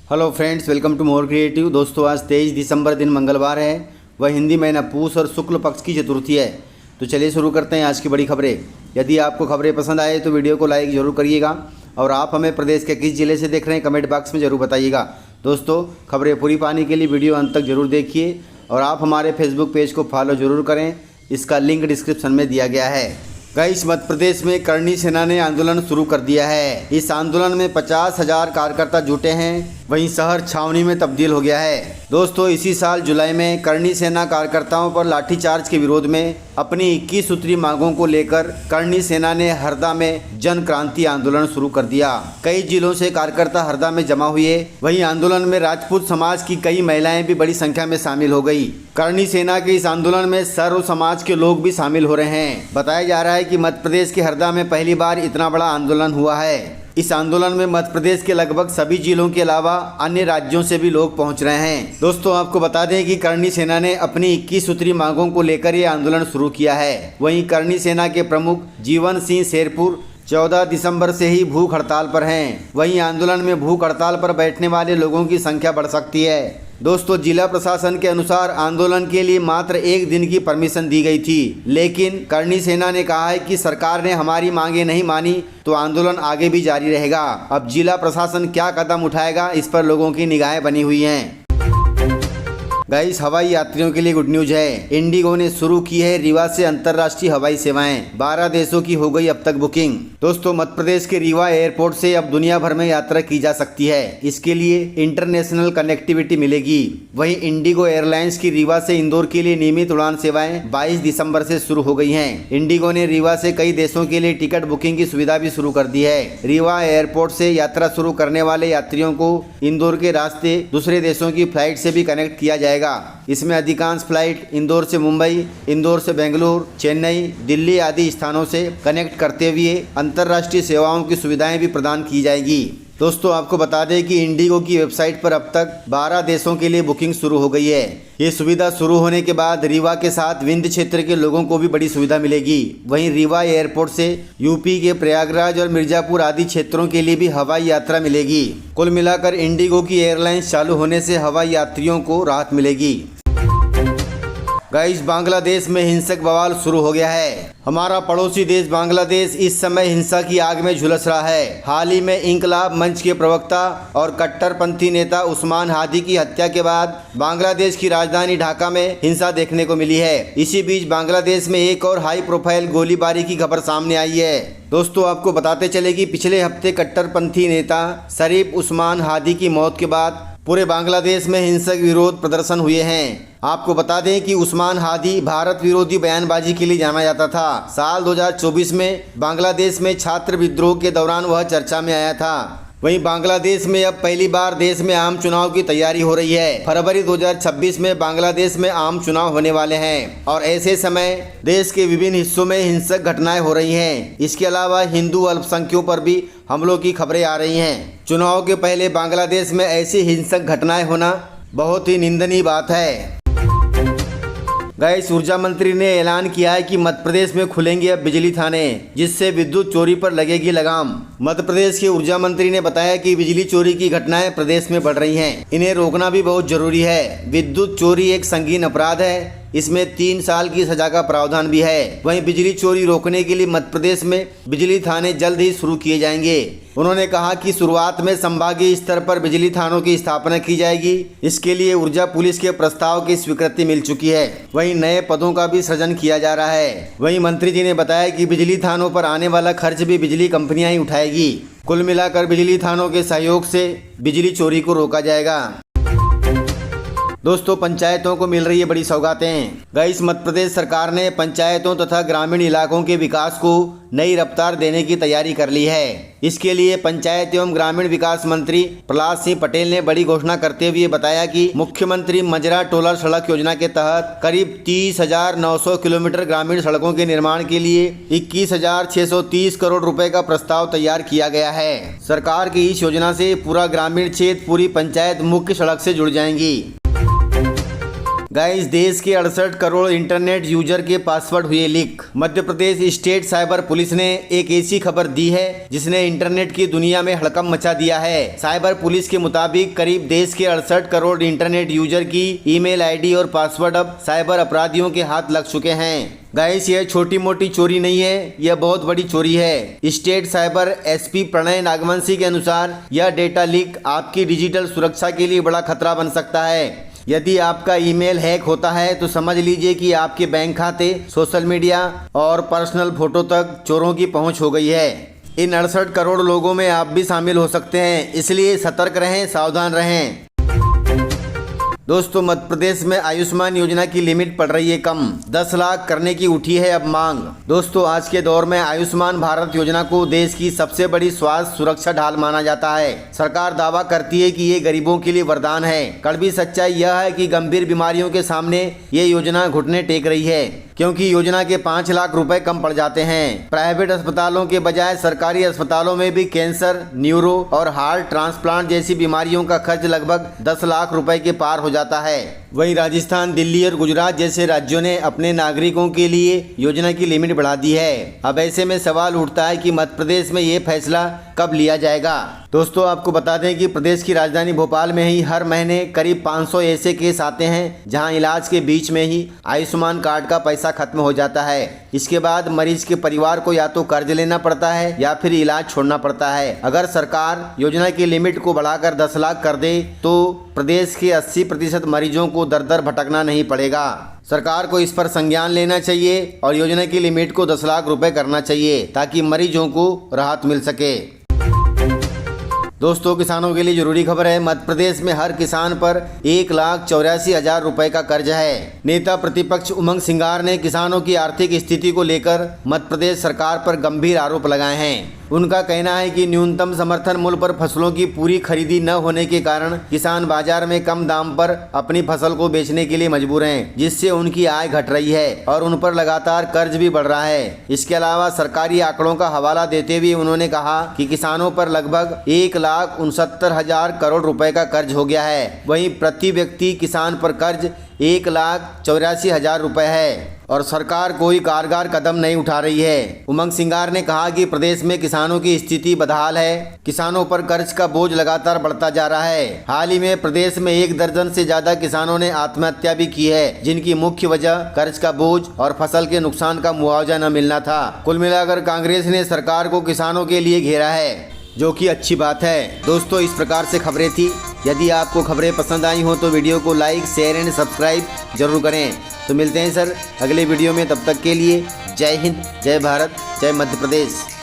Hello friends, welcome to more creative. दोस्तों, आज 23 दिसंबर दिन मंगलवार है। वह हिंदी महीना पूस और शुक्ल पक्ष की चतुर्थी है। तो चलिए शुरू करते हैं आज की बड़ी खबरें। यदि आपको खबरें पसंद आए तो वीडियो को लाइक ज़रूर करिएगा और आप हमें प्रदेश के किस जिले से देख रहे हैं कमेंट बॉक्स में ज़रूर बताइएगा। दोस्तों, खबरें पूरी पाने के लिए वीडियो अंत तक जरूर देखिए और आप हमारे फेसबुक पेज को फॉलो जरूर करें। इसका लिंक डिस्क्रिप्शन में दिया गया है। गाइस, मध्य प्रदेश में करणी सेना ने आंदोलन शुरू कर दिया है। इस आंदोलन में 50,000 कार्यकर्ता जुटे हैं। वहीं शहर छावनी में तब्दील हो गया है। दोस्तों, इसी साल जुलाई में करणी सेना कार्यकर्ताओं पर लाठीचार्ज के विरोध में अपनी 21 सूत्री मांगों को लेकर करणी सेना ने हरदा में जन क्रांति आंदोलन शुरू कर दिया। कई जिलों से कार्यकर्ता हरदा में जमा हुए। वहीं आंदोलन में राजपूत समाज की कई महिलाएं भी बड़ी संख्या में शामिल हो गई। करणी सेना के इस आंदोलन में सर्व समाज के लोग भी शामिल हो रहे हैं। बताया जा रहा है कि मध्य प्रदेश के हरदा में पहली बार इतना बड़ा आंदोलन हुआ है। इस आंदोलन में मध्य प्रदेश के लगभग सभी जिलों के अलावा अन्य राज्यों से भी लोग पहुंच रहे हैं। दोस्तों, आपको बता दें कि करणी सेना ने अपनी 21 सूत्री मांगों को लेकर ये आंदोलन शुरू किया है। वहीं करणी सेना के प्रमुख जीवन सिंह शेरपुर 14 दिसंबर से ही भूख हड़ताल पर हैं। वहीं आंदोलन में भूख हड़ताल पर बैठने वाले लोगों की संख्या बढ़ सकती है। दोस्तों, जिला प्रशासन के अनुसार आंदोलन के लिए मात्र 1 दिन की परमिशन दी गई थी, लेकिन करणी सेना ने कहा है कि सरकार ने हमारी मांगे नहीं मानी तो आंदोलन आगे भी जारी रहेगा। अब जिला प्रशासन क्या कदम उठाएगा, इस पर लोगों की निगाहें बनी हुई हैं। गाइस, हवाई यात्रियों के लिए गुड न्यूज है। इंडिगो ने शुरू की है रीवा से अंतर्राष्ट्रीय हवाई सेवाएं। 12 देशों की हो गई अब तक बुकिंग। दोस्तों, मध्य प्रदेश के रीवा एयरपोर्ट से अब दुनिया भर में यात्रा की जा सकती है। इसके लिए इंटरनेशनल कनेक्टिविटी मिलेगी। वहीं इंडिगो एयरलाइंस की रीवा से इंदौर के लिए नियमित उड़ान सेवाएं 22 दिसंबर से शुरू हो गई हैं। इंडिगो ने रीवा से कई देशों के लिए टिकट बुकिंग की सुविधा भी शुरू कर दी है। रीवा एयरपोर्ट से यात्रा शुरू करने वाले यात्रियों को इंदौर के रास्ते दूसरे देशों की फ्लाइट से भी कनेक्ट किया जाएगा। इसमें अधिकांश फ्लाइट इंदौर से मुंबई, इंदौर से बेंगलुरु, चेन्नई, दिल्ली आदि स्थानों से कनेक्ट करते हुए अंतर्राष्ट्रीय सेवाओं की सुविधाएं भी प्रदान की जाएगी। दोस्तों, आपको बता दें कि इंडिगो की वेबसाइट पर अब तक 12 देशों के लिए बुकिंग शुरू हो गई है। ये सुविधा शुरू होने के बाद रीवा के साथ विंध्य क्षेत्र के लोगों को भी बड़ी सुविधा मिलेगी। वहीं रीवा एयरपोर्ट से यूपी के प्रयागराज और मिर्जापुर आदि क्षेत्रों के लिए भी हवाई यात्रा मिलेगी। कुल मिलाकर इंडिगो की एयरलाइंस चालू होने से हवाई यात्रियों को राहत मिलेगी। गाइस, बांग्लादेश में हिंसक बवाल शुरू हो गया है। हमारा पड़ोसी देश बांग्लादेश इस समय हिंसा की आग में झुलस रहा है। हाल ही में इंकलाब मंच के प्रवक्ता और कट्टरपंथी नेता उस्मान हादी की हत्या के बाद बांग्लादेश की राजधानी ढाका में हिंसा देखने को मिली है। इसी बीच बांग्लादेश में एक और हाई प्रोफाइल गोलीबारी की खबर सामने आई है। दोस्तों, आपको बताते चले कि पिछले हफ्ते कट्टरपंथी नेता शरीफ उस्मान हादी की मौत के बाद पूरे बांग्लादेश में हिंसक विरोध प्रदर्शन हुए हैं। आपको बता दें कि उस्मान हादी भारत विरोधी बयानबाजी के लिए जाना जाता था। साल 2024 में बांग्लादेश में छात्र विद्रोह के दौरान वह चर्चा में आया था। वहीं बांग्लादेश में अब पहली बार देश में आम चुनाव की तैयारी हो रही है। फरवरी 2026 में बांग्लादेश में आम चुनाव होने वाले हैं और ऐसे समय देश के विभिन्न हिस्सों में हिंसक घटनाएं हो रही हैं। इसके अलावा हिंदू अल्पसंख्यकों पर भी हमलों की खबरें आ रही हैं। चुनाव के पहले बांग्लादेश में ऐसी हिंसक घटनाएं होना बहुत ही निंदनीय बात है। गाइस, ऊर्जा मंत्री ने ऐलान किया है कि मध्य प्रदेश में खुलेंगे अब बिजली थाने, जिससे विद्युत चोरी पर लगेगी लगाम। मध्य प्रदेश के ऊर्जा मंत्री ने बताया कि बिजली चोरी की घटनाएं प्रदेश में बढ़ रही हैं। इन्हें रोकना भी बहुत जरूरी है। विद्युत चोरी एक संगीन अपराध है। इसमें 3 साल की सजा का प्रावधान भी है। वहीं बिजली चोरी रोकने के लिए मध्य प्रदेश में बिजली थाने जल्द ही शुरू किए जाएंगे। उन्होंने कहा कि शुरुआत में संभागीय स्तर पर बिजली थानों की स्थापना की जाएगी। इसके लिए ऊर्जा पुलिस के प्रस्ताव की स्वीकृति मिल चुकी है। वहीं नए पदों का भी सृजन किया जा रहा है। वहीं मंत्री जी ने बताया कि बिजली थानों पर आने वाला खर्च भी बिजली कंपनियां ही उठाएगी। कुल मिलाकर बिजली थानों के सहयोग से बिजली चोरी को रोका जाएगा। दोस्तों, पंचायतों को मिल रही है बड़ी सौगातें। गाइस, मध्य प्रदेश सरकार ने पंचायतों तथा ग्रामीण इलाकों के विकास को नई रफ्तार देने की तैयारी कर ली है। इसके लिए पंचायत एवं ग्रामीण विकास मंत्री प्रहलाद सिंह पटेल ने बड़ी घोषणा करते हुए बताया कि मुख्यमंत्री मजरा टोला सड़क योजना के तहत करीब 30,900 किलोमीटर ग्रामीण सड़कों के निर्माण के लिए 21,630 करोड़ रुपए का प्रस्ताव तैयार किया गया है। सरकार की इस योजना से पूरा ग्रामीण क्षेत्र, पूरी पंचायत मुख्य सड़क से जुड़ जाएंगी। गाइस, देश के 68 करोड़ इंटरनेट यूजर के पासवर्ड हुए leak. Madhya Pradesh state cyber police ने एक ऐसी खबर दी है जिसने इंटरनेट की दुनिया में हड़कंप मचा दिया है। साइबर पुलिस के मुताबिक करीब देश के 68 करोड़ इंटरनेट यूजर की ईमेल आईडी और पासवर्ड अब साइबर अपराधियों के हाथ लग चुके हैं। गाइस, यह छोटी मोटी चोरी नहीं है, यह बहुत बड़ी चोरी है। State cyber SP Pranay Nagvanshi के अनुसार यह डेटा लीक आपकी डिजिटल सुरक्षा के लिए बड़ा खतरा बन सकता है। यदि आपका ईमेल हैक होता है तो समझ लीजिए कि आपके बैंक खाते, सोशल मीडिया और पर्सनल फोटो तक चोरों की पहुंच हो गई है। इन 68 करोड़ लोगों में आप भी शामिल हो सकते हैं, इसलिए सतर्क रहें, सावधान रहें। दोस्तों, मध्य प्रदेश में आयुष्मान योजना की लिमिट पड़ रही है कम, 10 लाख करने की उठी है अब मांग। दोस्तों, आज के दौर में आयुष्मान भारत योजना को देश की सबसे बड़ी स्वास्थ्य सुरक्षा ढाल माना जाता है। सरकार दावा करती है कि ये गरीबों के लिए वरदान है। कड़वी सच्चाई यह है कि गंभीर बीमारियों के सामने ये योजना घुटने टेक रही है, क्योंकि योजना के 5 लाख रुपए कम पड़ जाते हैं। प्राइवेट अस्पतालों के बजाय सरकारी अस्पतालों में भी कैंसर, न्यूरो और हार्ट ट्रांसप्लांट जैसी बीमारियों का खर्च लगभग 10 लाख रुपए के पार हो जाता है। वहीं राजस्थान, दिल्ली और गुजरात जैसे राज्यों ने अपने नागरिकों के लिए योजना की लिमिट बढ़ा दी है। अब ऐसे में सवाल उठता है कि मध्य प्रदेश में ये फैसला कब लिया जाएगा। दोस्तों, आपको बता दें कि प्रदेश की राजधानी भोपाल में ही हर महीने करीब 500 ऐसे केस आते हैं जहां इलाज के बीच में ही आयुष्मान कार्ड का पैसा खत्म हो जाता है। इसके बाद मरीज के परिवार को या तो कर्ज लेना पड़ता है या फिर इलाज छोड़ना पड़ता है। अगर सरकार योजना की लिमिट को बढ़ाकर 10 लाख कर दे तो प्रदेश के 80% मरीजों को दर दर भटकना नहीं पड़ेगा। सरकार को इस पर संज्ञान लेना चाहिए और योजना की लिमिट को 10 लाख रुपए करना चाहिए ताकि मरीजों को राहत मिल सके। दोस्तों, किसानों के लिए जरूरी खबर है। मध्य प्रदेश में हर किसान पर 1,84,000 रुपए का कर्ज है। नेता प्रतिपक्ष उमंग सिंगार ने किसानों की आर्थिक स्थिति को लेकर मध्य प्रदेश सरकार पर गंभीर आरोप लगाए हैं। उनका कहना है कि न्यूनतम समर्थन मूल्य पर फसलों की पूरी खरीदी न होने के कारण किसान बाजार में कम दाम पर अपनी फसल को बेचने के लिए मजबूर हैं, जिससे उनकी आय घट रही है और उन पर लगातार कर्ज भी बढ़ रहा है। इसके अलावा सरकारी आंकड़ों का हवाला देते हुए उन्होंने कहा कि किसानों पर लगभग 1,69,000 करोड़ रुपए का कर्ज हो गया है। वहीं प्रति व्यक्ति किसान पर कर्ज 1,84,000 रुपए है और सरकार कोई कारगर कदम नहीं उठा रही है। उमंग सिंगार ने कहा कि प्रदेश में किसानों की स्थिति बदहाल है। किसानों पर कर्ज का बोझ लगातार बढ़ता जा रहा है। हाल ही में प्रदेश में 1 दर्जन से ज्यादा किसानों ने आत्महत्या भी की है, जिनकी मुख्य वजह कर्ज का बोझ और फसल के नुकसान का मुआवजा न मिलना था। कुल मिलाकर कांग्रेस ने सरकार को किसानों के लिए घेरा है, जो कि अच्छी बात है। दोस्तों, इस प्रकार से खबरें थी। यदि आपको खबरें पसंद आई हो तो वीडियो को लाइक, शेयर एंड सब्सक्राइब जरूर करें। तो मिलते हैं सर अगले वीडियो में, तब तक के लिए जय हिंद, जय भारत, जय मध्य प्रदेश।